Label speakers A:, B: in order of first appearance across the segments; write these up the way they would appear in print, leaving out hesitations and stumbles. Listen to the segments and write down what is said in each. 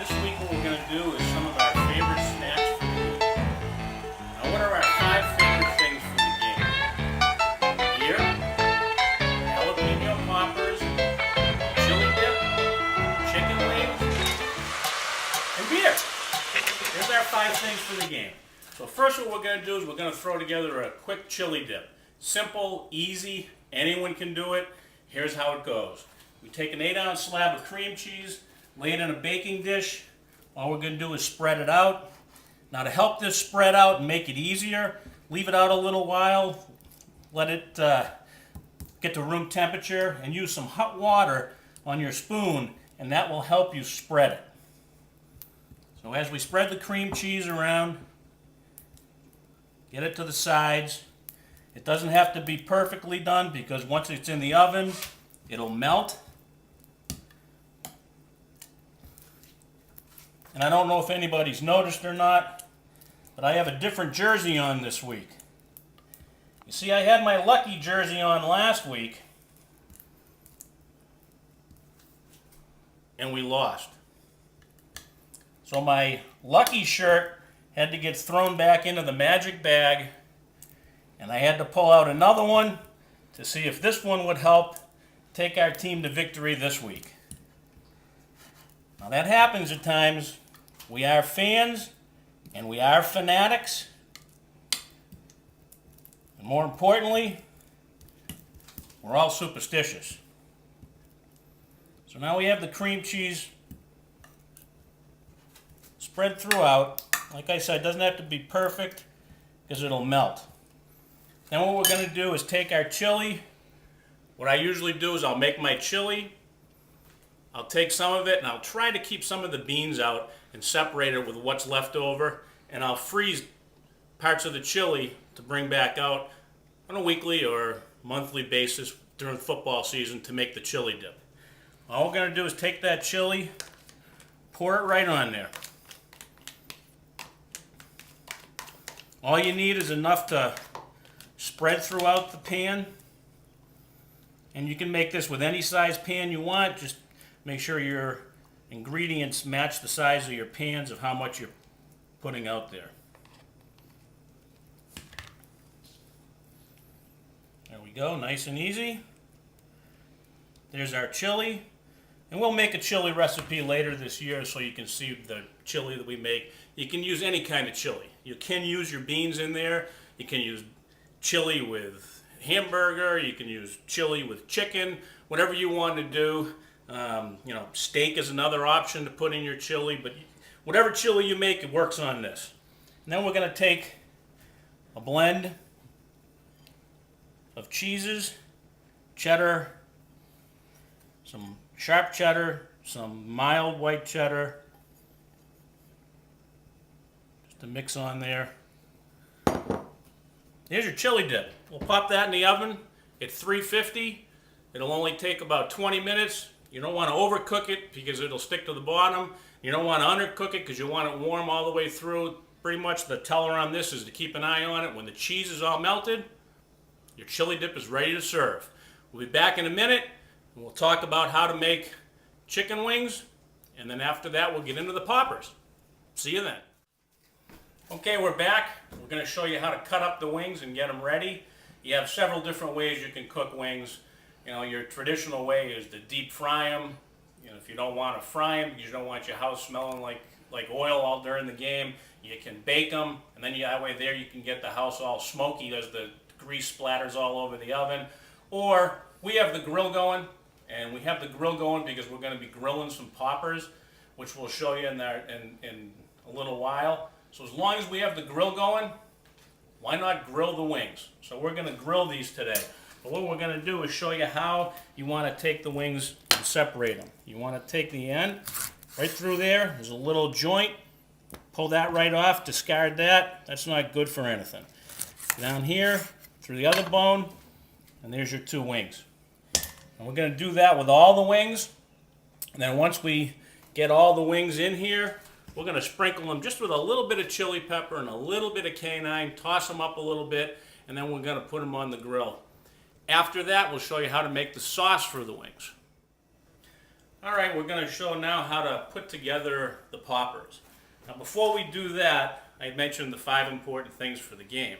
A: This week what we're going to do is some of our favorite snacks for the game. Now what are our 5 favorite things for the game? Beer, jalapeno poppers, chili dip, chicken wings, and beer. Here's our 5 things for the game. So first what we're going to do is we're going to throw together a quick chili dip. Simple, easy, anyone can do it. Here's how it goes. We take an 8-ounce slab of cream cheese, lay it in a baking dish. All we're going to do is spread it out. Now to help this spread out and make it easier, leave it out a little while, let it get to room temperature, and use some hot water on your spoon, and that will help you spread it. So as we spread the cream cheese around, get it to the sides. It doesn't have to be perfectly done because once it's in the oven, it'll melt. And I don't know if anybody's noticed or not, but I have a different jersey on this week. You see, I had my lucky jersey on last week, and we lost. So my lucky shirt had to get thrown back into the magic bag, and I had to pull out another one to see if this one would help take our team to victory this week. Now that happens at times. We are fans, and we are fanatics. And more importantly, we're all superstitious. So now we have the cream cheese spread throughout. Like I said, it doesn't have to be perfect because it'll melt. Then what we're going to do is take our chili. What I usually do is I'll make my chili. I'll take some of it and I'll try to keep some of the beans out and separate it with what's left over. And I'll freeze parts of the chili to bring back out on a weekly or monthly basis during football season to make the chili dip. All we're going to do is take that chili, pour it right on there. All you need is enough to spread throughout the pan. And you can make this with any size pan you want. Just make sure your ingredients match the size of your pans of how much you're putting out there. There we go, nice and easy. There's our chili. And we'll make a chili recipe later this year so you can see the chili that we make. You can use any kind of chili. You can use your beans in there. You can use chili with hamburger. You can use chili with chicken. Whatever you want to do. Steak is another option to put in your chili. But whatever chili you make, it works on this. And then we're going to take a blend of cheeses, cheddar, some sharp cheddar, some mild white cheddar, just to mix on there. Here's your chili dip. We'll pop that in the oven at 350. It'll only take about 20 minutes. You don't want to overcook it because it'll stick to the bottom. You don't want to undercook it because you want it warm all the way through. Pretty much the teller on this is to keep an eye on it. When the cheese is all melted, your chili dip is ready to serve. We'll be back in a minute. We'll talk about how to make chicken wings, and then after that we'll get into the poppers. See you then. Okay, we're back. We're going to show you how to cut up the wings and get them ready. You have several different ways you can cook wings. Your traditional way is to deep fry them. If you don't want to fry them because you don't want your house smelling like oil all during the game, you can bake them, and then that way there you can get the house all smoky as the grease splatters all over the oven. Or we have the grill going. And we have the grill going because we're going to be grilling some poppers, which we'll show you in a little while. So as long as we have the grill going, why not grill the wings? So we're going to grill these today. But what we're going to do is show you how you want to take the wings and separate them. You want to take the end right through there. There's a little joint. Pull that right off, discard that. That's not good for anything. Down here, through the other bone, and there's your 2 wings. And we're going to do that with all the wings. And then once we get all the wings in here, we're going to sprinkle them just with a little bit of chili pepper and a little bit of canine, toss them up a little bit, and then we're going to put them on the grill. After that, we'll show you how to make the sauce for the wings. Alright, we're going to show now how to put together the poppers. Now before we do that, I mentioned the 5 important things for the game.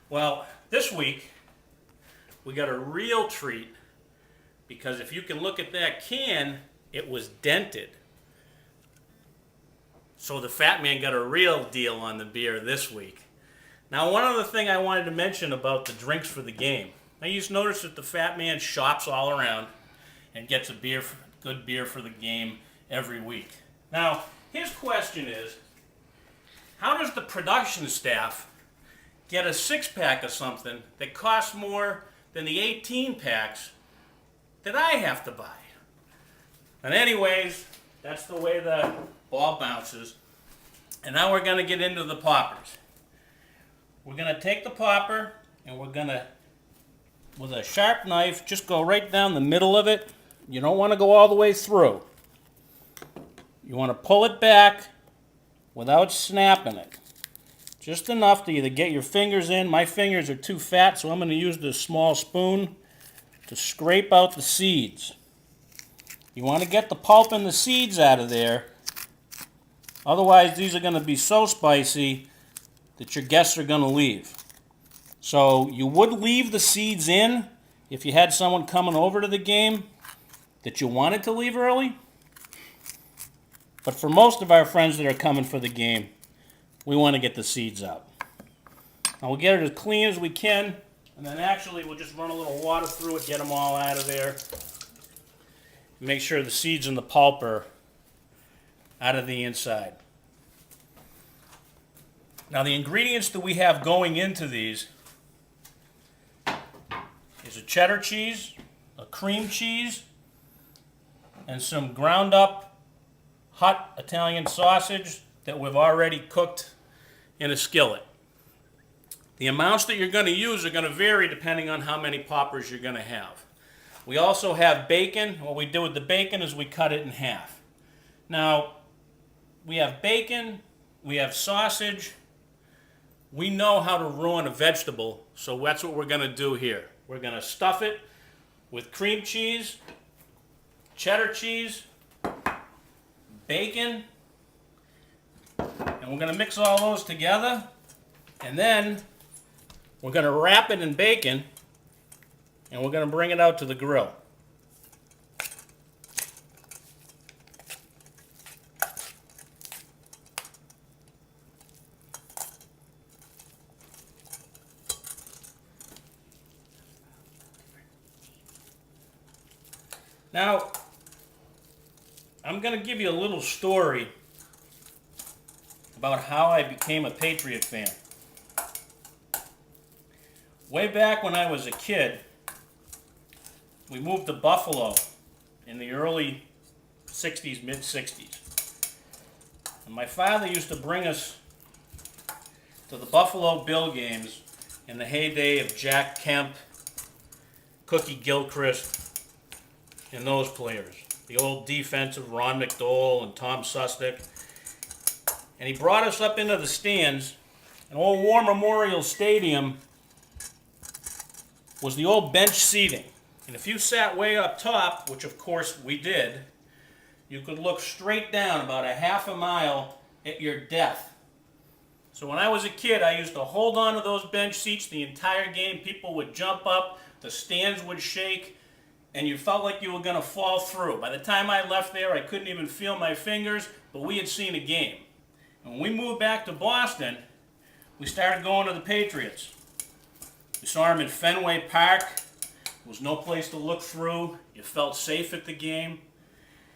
A: Well, this week we got a real treat because if you can look at that can, it was dented. So the Fatman got a real deal on the beer this week. Now one other thing I wanted to mention about the drinks for the game. Now you just notice that the Fatman shops all around and gets a good beer for the game every week. Now his question is, how does the production staff get a 6-pack of something that costs more than the 18 packs that I have to buy? And anyways, that's the way the ball bounces. And now we're going to get into the poppers. We're going to take the popper and we're going to, with a sharp knife, just go right down the middle of it. You don't want to go all the way through. You want to pull it back without snapping it. Just enough to either get your fingers in. My fingers are too fat, so I'm going to use this small spoon to scrape out the seeds. You want to get the pulp and the seeds out of there. Otherwise, these are going to be so spicy that your guests are going to leave. So you would leave the seeds in if you had someone coming over to the game that you wanted to leave early. But for most of our friends that are coming for the game, we want to get the seeds out. Now we'll get it as clean as we can, and then actually we'll just run a little water through it, get them all out of there. Make sure the seeds and the pulp are out of the inside. Now the ingredients that we have going into these is a cheddar cheese, a cream cheese, and some ground up hot Italian sausage that we've already cooked in a skillet. The amounts that you're going to use are going to vary depending on how many poppers you're going to have. We also have bacon. What we do with the bacon is we cut it in half. Now, we have bacon, we have sausage. We know how to ruin a vegetable, so that's what we're going to do here. We're going to stuff it with cream cheese, cheddar cheese, bacon, and we're going to mix all those together, and then we're going to wrap it in bacon, and we're going to bring it out to the grill. Now, I'm going to give you a little story about how I became a Patriot fan. Way back when I was a kid, we moved to Buffalo in the early 60s, mid-60s. And my father used to bring us to the Buffalo Bill games in the heyday of Jack Kemp, Cookie Gilchrist, and those players. The old defensive Ron McDowell and Tom Sustick. And he brought us up into the stands. And Old War Memorial Stadium was the old bench seating. And if you sat way up top, which of course we did, you could look straight down about a half a mile at your death. So when I was a kid, I used to hold on to those bench seats the entire game. People would jump up, the stands would shake, and you felt like you were going to fall through. By the time I left there, I couldn't even feel my fingers, but we had seen a game. And when we moved back to Boston, we started going to the Patriots. We saw them in Fenway Park. There was no place to look through. You felt safe at the game.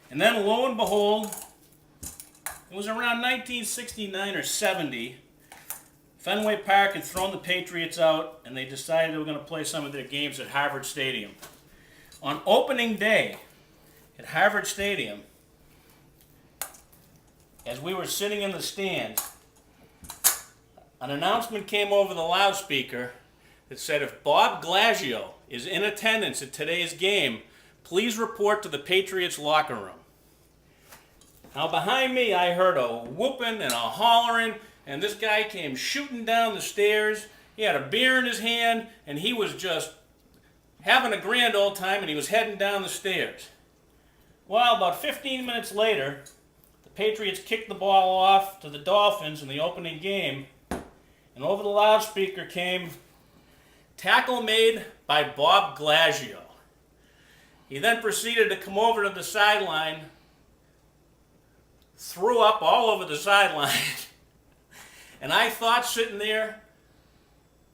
A: And then, lo and behold, it was around 1969 or 70. Fenway Park had thrown the Patriots out, and they decided they were going to play some of their games at Harvard Stadium. On opening day at Harvard Stadium, as we were sitting in the stands, an announcement came over the loudspeaker that said, if Bob Glaggio is in attendance at today's game, please report to the Patriots locker room. Now behind me I heard a whooping and a hollering, and this guy came shooting down the stairs. He had a beer in his hand, and he was just having a grand old time, and he was heading down the stairs. Well, about 15 minutes later, the Patriots kicked the ball off to the Dolphins in the opening game, and over the loudspeaker came, "Tackle made by Bob Glaggio." He then proceeded to come over to the sideline, threw up all over the sideline, and I thought sitting there,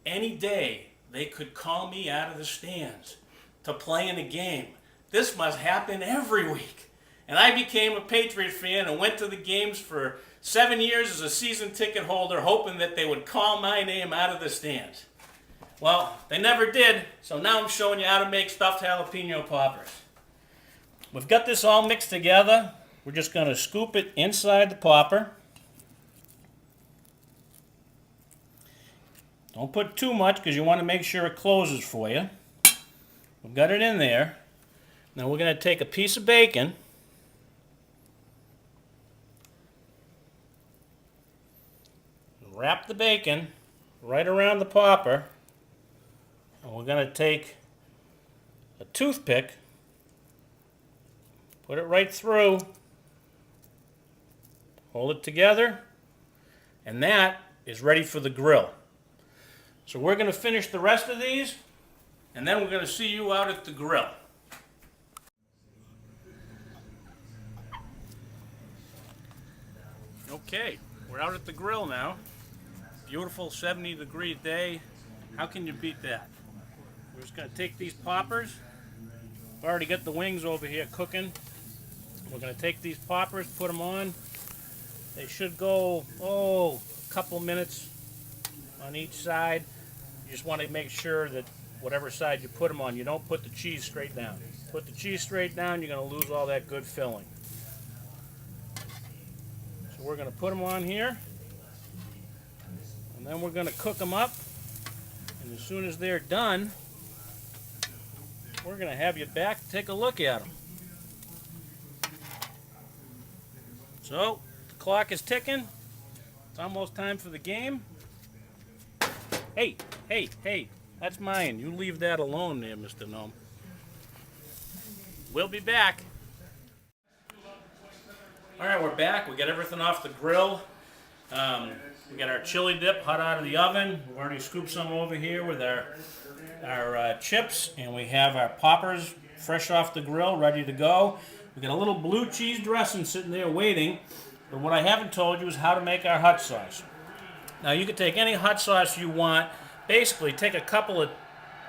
A: any day they could call me out of the stands to play in a game. This must happen every week. And I became a Patriot fan and went to the games for 7 years as a season ticket holder, hoping that they would call my name out of the stands. Well, they never did, so now I'm showing you how to make stuffed jalapeno poppers. We've got this all mixed together. We're just going to scoop it inside the popper. Don't put too much because you want to make sure it closes for you. We've got it in there. Now we're going to take a piece of bacon, and wrap the bacon right around the popper, and we're going to take a toothpick, put it right through, hold it together, and that is ready for the grill. So we're going to finish the rest of these, and then we're going to see you out at the grill. Okay, we're out at the grill now. Beautiful 70-degree day. How can you beat that? We're just going to take these poppers. I've already got the wings over here cooking. We're going to take these poppers, put them on. They should go, a couple minutes on each side. You just want to make sure that whatever side you put them on, you don't put the cheese straight down. Put the cheese straight down, you're going to lose all that good filling. So we're going to put them on here, and then we're going to cook them up, and as soon as they're done, we're going to have you back to take a look at them. So, the clock is ticking. It's almost time for the game. Hey, that's mine. You leave that alone there, Mr. Gnome. We'll be back. All right, we're back. We got everything off the grill. We got our chili dip hot out of the oven. We've already scooped some over here with our chips, and we have our poppers fresh off the grill, ready to go. We got a little blue cheese dressing sitting there waiting, but what I haven't told you is how to make our hot sauce. Now, you can take any hot sauce you want. Basically, take a couple of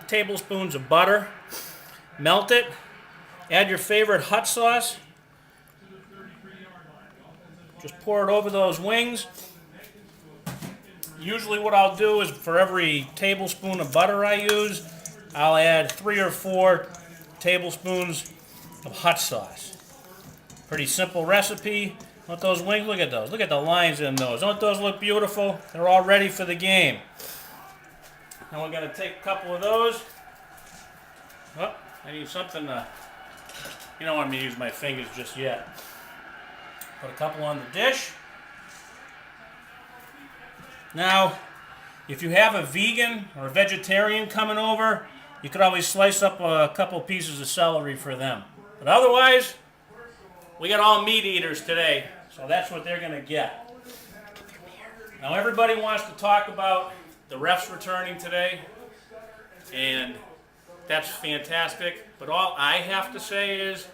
A: tablespoons of butter, melt it, add your favorite hot sauce, just pour it over those wings. Usually what I'll do is for every tablespoon of butter I use, I'll add 3 or 4 tablespoons of hot sauce. Pretty simple recipe. Let those wings, look at those. Look at the lines in those. Don't those look beautiful? They're all ready for the game. Now we're going to take a couple of those. Oh, I need something to, you don't want me to use my fingers just yet. Put a couple on the dish. Now, if you have a vegan or a vegetarian coming over, you could always slice up a couple pieces of celery for them. But otherwise, we got all meat eaters today, so that's what they're going to get. Now, everybody wants to talk about the refs returning today, and that's fantastic. But all I have to say is,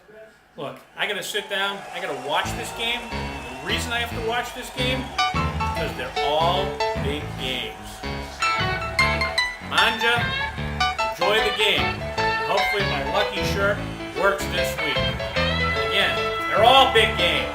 A: look, I got to sit down, I got to watch this game. The reason I have to watch this game is because they're all big games. Manja, enjoy the game. Hopefully my lucky shirt works this week. Again, they're all big games.